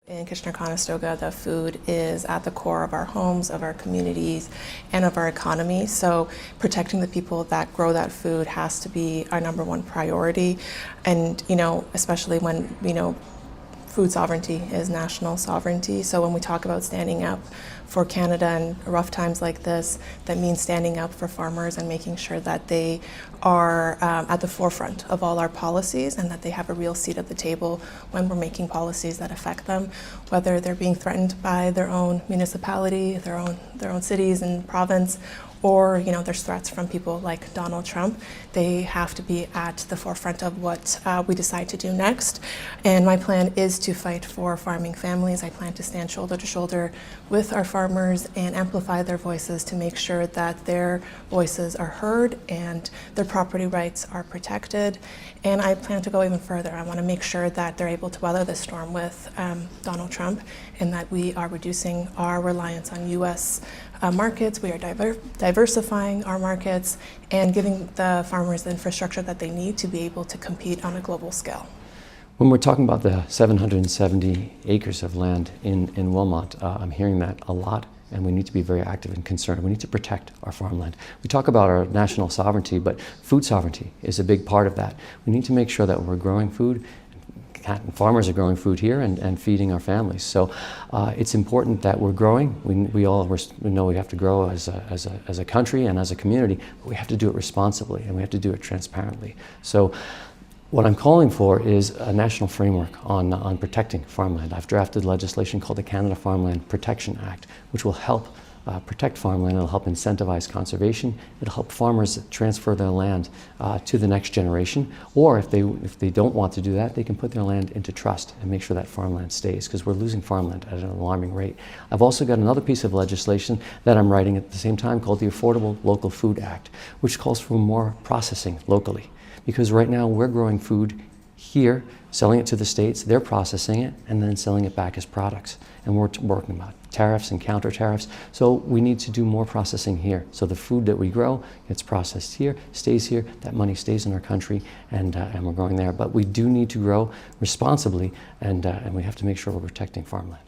In Kitchener-Conestoga, the food is at the core of our homes, of our communities, and of our economy. So protecting the people that grow that food has to be our #1 priority. And, especially when, food sovereignty is national sovereignty. So when we talk about standing up for Canada in rough times like this, that means standing up for farmers and making sure that they are at the forefront of all our policies and that they have a real seat at the table when we're making policies that affect them, whether they're being threatened by their own municipality, their own cities and province, or there's threats from people like Donald Trump. They have to be at the forefront of what we decide to do next. And my plan is to fight for farming families. I plan to stand shoulder to shoulder with our farmers and amplify their voices to make sure that their voices are heard and their property rights are protected. And I plan to go even further. I want to make sure that they're able to weather the storm with Donald Trump, and that we are reducing our reliance on U.S. Markets. We are diversifying our markets and giving the farmers the infrastructure that they need to be able to compete on a global scale. When we're talking about the 770 acres of land in Wilmot, I'm hearing that a lot, and we need to be very active and concerned. We need to protect our farmland. We talk about our national sovereignty, but food sovereignty is a big part of that. We need to make sure that we're growing food, farmers are growing food here and feeding our families. So it's important that we're growing. We know we have to grow as a country and as a community, but we have to do it responsibly and we have to do it transparently. So what I'm calling for is a national framework on protecting farmland. I've drafted legislation called the Canada Farmland Protection Act, which will help protect farmland. It'll help incentivize conservation. It'll help farmers transfer their land to the next generation. Or if they don't want to do that, they can put their land into trust and make sure that farmland stays, because we're losing farmland at an alarming rate. I've also got another piece of legislation that I'm writing at the same time called the Affordable Local Food Act, which calls for more processing locally. Because right now we're growing food here, selling it to the States, they're processing it, and then selling it back as products. And we're working about tariffs and counter tariffs. So we need to do more processing here. So the food that we grow gets processed here, stays here, that money stays in our country, and we're growing there. But we do need to grow responsibly, and we have to make sure we're protecting farmland.